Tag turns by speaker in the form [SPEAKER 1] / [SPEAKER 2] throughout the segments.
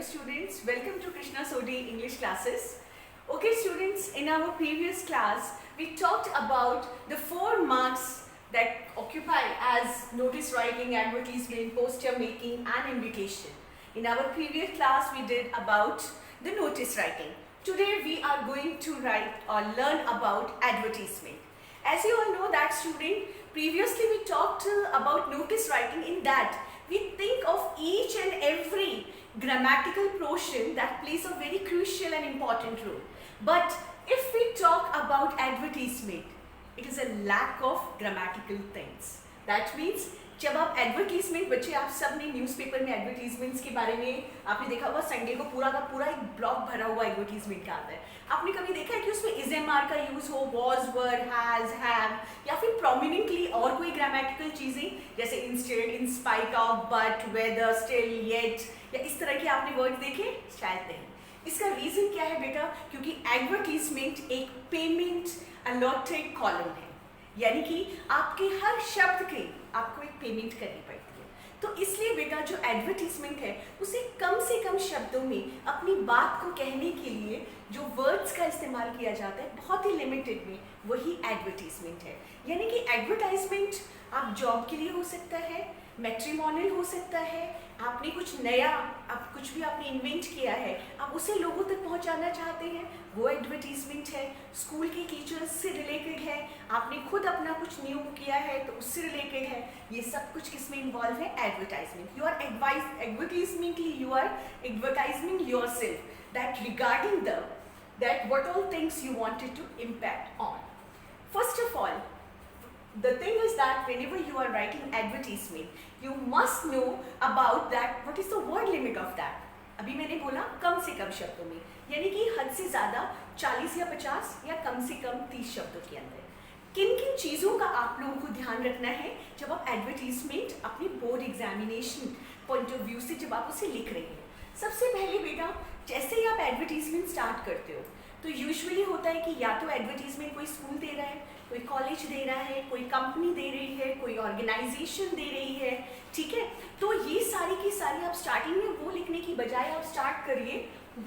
[SPEAKER 1] students, welcome to Krishna Sodhi English classes. Okay students, in our previous class we talked about the 4 marks that occupy as notice writing, advertisement, poster making and invitation. In our previous class we did about the notice writing. Today we are going to write or learn about advertisement. As you all know that student, previously we talked about notice writing. In that we think of each and every grammatical portion that plays a very crucial and important role. But if we talk about advertisement, it is a lack of grammatical things. That means जब आप advertisement, बच्चे आप सब ने newspaper में advertisements के बारे में आपने देखा होगा, संडे को पूरा का पूरा एक ब्लॉक भरा हुआ एडवर्टीजमेंट का आता है. आपने कभी देखा है कि उसमें इज एम आर का यूज हो, वॉज, वर, हैज, हैव, या फिर प्रोमिनेंटली और कोई ग्रामेटिकल चीजें जैसे instead, in spite of, but, whether, still, yet, या इस तरह के आपने वर्ड देखे? शायद नहीं. इसका रीजन क्या है बेटा? क्योंकि एडवर्टीजमेंट एक पेमेंट अलॉटेड कॉलम है, यानी कि आपके हर शब्द के आपको एक पेमेंट करनी पड़ती है. तो इसलिए बेटा जो एडवर्टीजमेंट है उसे कम से कम शब्दों में अपनी बात को कहने के लिए जो वर्ड्स का इस्तेमाल किया जाता है बहुत ही लिमिटेड में, वही एडवर्टीजमेंट है. यानी कि एडवर्टाइजमेंट आप जॉब के लिए हो सकता है, मैट्रिमोनियल हो सकता है, आपने कुछ नया, आप कुछ भी आपने इन्वेंट किया है, आप उसे लोगों तक पहुंचाना चाहते हैं, वो एडवर्टीजमेंट है. स्कूल के टीचर्स से रिलेटेड है, आपने खुद अपना कुछ न्यू किया है तो उससे रिलेटेड है. ये सब कुछ किसमें इन्वॉल्व है? Advertisement. You are advertisementally you are advertising yourself that regarding the that what all things you wanted to impact on. First of all, the thing is that whenever you are writing advertisement, you must know about that what is the word limit of that. अभी मैंने बोला कम से कम शब्दों में, यानी कि हद से ज़्यादा 40 या 50 या कम से कम 30 शब्दों के अंदर. किन किन चीज़ों का आप लोगों को ध्यान रखना है जब आप एडवर्टीजमेंट अपनी board examination point of view से जब आप उसे लिख रहे हैं? सबसे पहले बेटा, जैसे ही आप एडवर्टीजमेंट स्टार्ट करते हो तो यूजुअली होता है कि या तो एडवर्टीजमेंट कोई स्कूल दे रहा है, कोई कॉलेज दे रहा है, कोई कंपनी दे रही है, कोई ऑर्गेनाइजेशन दे रही है. ठीक है, तो ये सारी की सारी आप स्टार्टिंग में वो लिखने की बजाय आप स्टार्ट करिए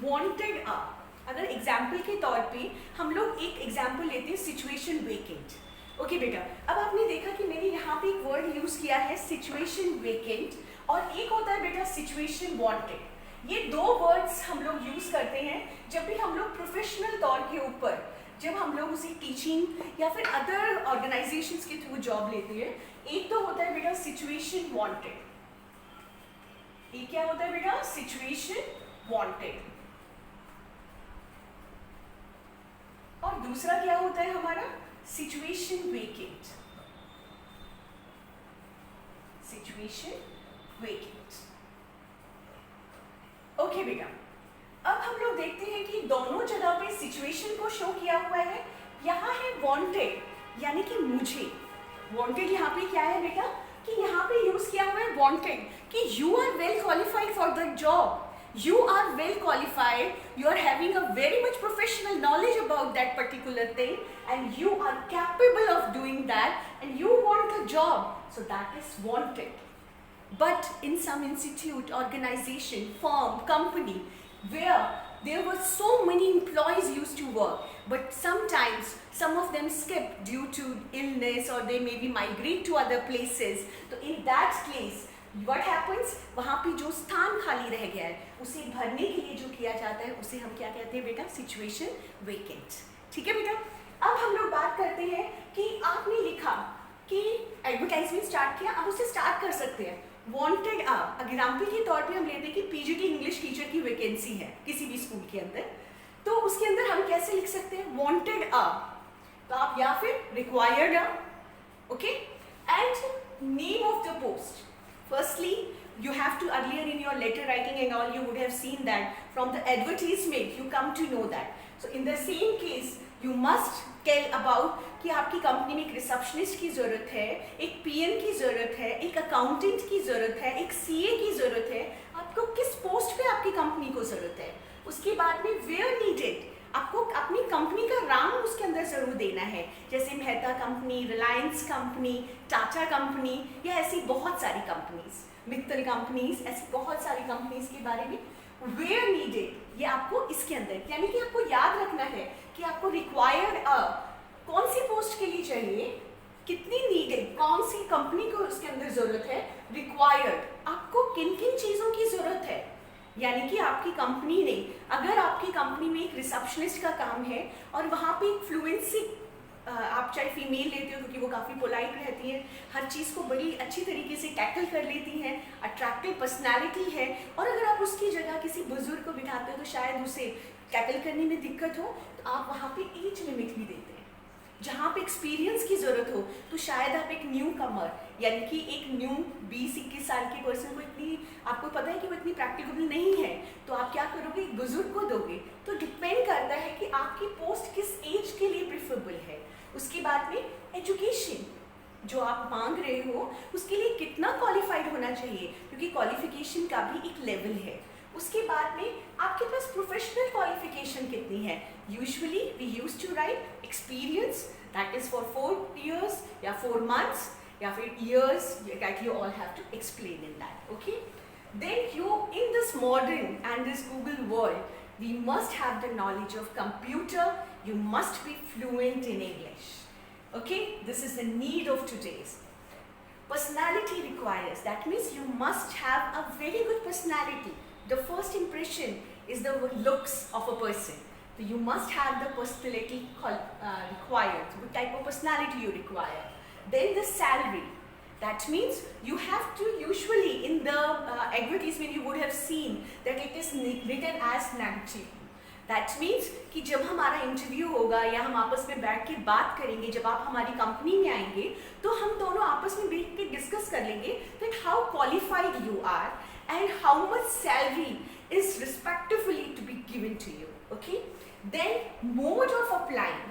[SPEAKER 1] वांटेड अप. अगर एग्जाम्पल के तौर पे हम लोग एक एग्जाम्पल लेते हैं, सिचुएशन वेकेंट. ओके बेटा, अब आपने देखा कि मैंने यहाँ पे एक वर्ड यूज किया है सिचुएशन वेकेंट, और एक होता है बेटा सिचुएशन वांटेड. ये दो वर्ड्स हम लोग यूज करते हैं जब भी हम लोग प्रोफेशनल तौर के ऊपर, जब हम लोग उसे टीचिंग या फिर अदर ऑर्गेनाइजेशंस के थ्रू जॉब लेते हैं. एक तो होता है बेटा सिचुएशन वांटेड. एक क्या होता है बेटा? Situation wanted. और दूसरा क्या होता है हमारा? Situation vacant. Situation vacant. Okay बेटा, अब हम लोग देखते हैं कि दोनों जगह पे सिचुएशन को शो किया हुआ है. यहाँ है वांटेड, यानी कि मुझे. वांटेड यहाँ पे क्या है बेटा? कि यहाँ पे यूज किया हुआ है वांटेड कि you are well qualified for the job. You are well qualified, you are having a very much professional knowledge about that particular thing and you are capable of doing that and you want a job. So that is wanted. But in some institute, organization, firm, company, where there were so many employees used to work, but sometimes some of them skip due to illness or they maybe migrate to other places. So in that case, what happens? वहाँ पे जो स्थान खाली रह गया है उसे भरने के लिए जो किया जाता है उसे हम क्या कहते हैं बेटा? Situation vacant. ठीक है बेटा, अब हम लोग बात करते हैं कि आपने लिखा कि एडवर्टाइजमेंट स्टार्ट किया, अब उसे स्टार्ट कर सकते हैं वांटेड अप. एग्जाम्पल के तौर पे हम लेते हैं कि पीजीटी इंग्लिश टीचर की वैकेंसी है किसी भी स्कूल के अंदर, तो उसके अंदर हम कैसे लिख सकते हैं? Wanted up. तो आप या फिर required up. Okay, and name of the post. Firstly, you have to, earlier in your letter writing and all, you would have seen that from the advertisement you come to know that. So in the same case, you must tell about कि आपकी company में एक receptionist की ज़रूरत है, एक PN की ज़रूरत है, एक अकाउंटेंट की ज़रूरत है, एक सीए की ज़रूरत है. आपको किस पोस्ट पे आपकी कंपनी को ज़रूरत है. उसके बाद में वेयर नीडेड, आपको अपनी कंपनी का नाम उसके अंदर ज़रूर देना है, जैसे Mehta company, Reliance company, Tata company, या ऐसी बहुत सारी कंपनीज, मित्तल कंपनीज, ऐसी बहुत सारी कंपनीज के बारे में वेयर नीडेड, ये आपको इसके अंदर, यानी कि आपको याद रखना है कि आपको रिक्वायर्ड कौन सी पोस्ट के लिए चाहिए, कितनी नीडेड, कौन सी कंपनी को उसके अंदर जरूरत है, रिक्वायर्ड आपको किन किन चीज़ों की जरूरत है। यानी कि आपकी कंपनी ने, अगर आपकी कंपनी में एक रिसेप्शनिस्ट का काम है और वहाँ पे एक फ्लुएंसी, आप चाहे फीमेल लेते हो क्योंकि वो काफ़ी पोलाइट रहती है, हर चीज़ को बड़ी अच्छी तरीके से टैकल कर लेती हैं, अट्रैक्टिव पर्सनैलिटी है, और अगर आप उसकी जगह किसी बुजुर्ग को बिठाते हो तो शायद उसे टैकल करने में दिक्कत हो, तो आप वहाँ पे एज लिमिट भी देते हैं। जहाँ पे एक्सपीरियंस की ज़रूरत हो तो शायद आप एक न्यू कमर, यानी कि एक न्यू 20-21 साल की पर्सन को, इतनी आपको पता है कि वो इतनी प्रैक्टिकल नहीं है, तो आप क्या करोगे, एक बुजुर्ग को दोगे। तो डिपेंड करता है कि आपकी पोस्ट किस एज के लिए प्रिफरेबल है। उसके बाद में एजुकेशन जो आप मांग रहे हो उसके लिए कितना क्वालिफाइड होना चाहिए, क्योंकि क्वालिफिकेशन का भी एक लेवल है। उसके बाद में आपके पास प्रोफेशनल क्वालिफिकेशन कितनी है। Usually we use to write experience, that is for 4 years या 4 months या फिर years, that you all have to explain in that, okay? Then you, in this modern and this Google world, we must have the knowledge of computer, you must be fluent in English, okay? This is the need of today's. Personality requires, that means you must have a very good personality. The first impression is the looks of a person. So you must have the personality required, what type of personality you require. Then the salary. That means you have to, usually in the advertisement you would have seen that it is written as negotiable. That means कि जब हमारा interview होगा या हम आपस में बैठ के बात करेंगे, जब आप हमारी कंपनी में आएंगे तो हम दोनों आपस में बैठ के डिस्कस कर लेंगे that how qualified you are and how much salary is respectively to be given to you, okay? Then mode of applying,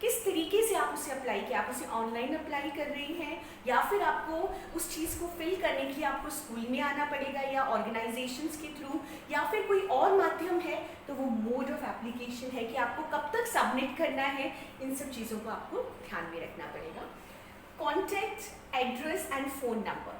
[SPEAKER 1] किस तरीके से आप उसे अप्लाई किया, आप उसे ऑनलाइन अप्लाई कर रही हैं या फिर आपको उस चीज़ को फिल करने के लिए आपको स्कूल में आना पड़ेगा या ऑर्गेनाइजेशंस के थ्रू या फिर कोई और माध्यम है, तो वो मोड ऑफ एप्लीकेशन है कि आपको कब तक सबमिट करना है। इन सब चीज़ों को आपको ध्यान में रखना पड़ेगा। Contact, address and phone number,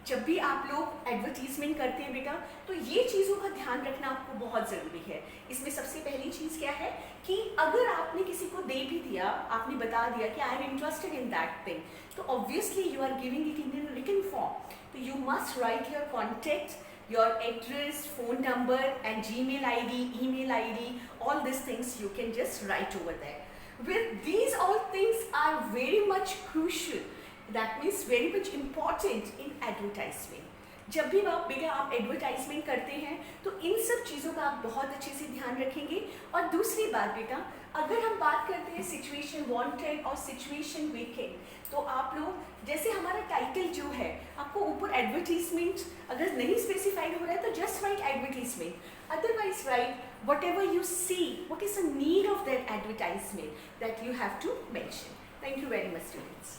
[SPEAKER 1] जब भी आप लोग एडवर्टीजमेंट करते हैं बेटा, तो ये चीज़ों का ध्यान रखना आपको बहुत ज़रूरी है। इसमें सबसे पहली चीज़ क्या है कि अगर आपने किसी को दे भी दिया, आपने बता दिया कि I am interested in that thing, तो obviously you are giving it in written form, तो you must write your contact, your address, phone number and Gmail ID, email ID, all these things you can just write over there. With these all things are very much crucial, that means very much important in advertisement. जब भी आप बेटा आप advertisement करते हैं तो इन सब चीज़ों का आप बहुत अच्छे से ध्यान रखेंगे। और दूसरी बात बेटा, अगर हम बात करते हैं सिचुएशन वांटेड और सिचुएशन वेकेंट, तो आप लोग जैसे हमारा टाइटल जो है, आपको ऊपर एडवर्टीजमेंट अगर नहीं स्पेसिफाइड हो रहा है तो just right advertisement, otherwise right whatever you see, what is the need of that advertisement that you have to mention. Thank you very much, students.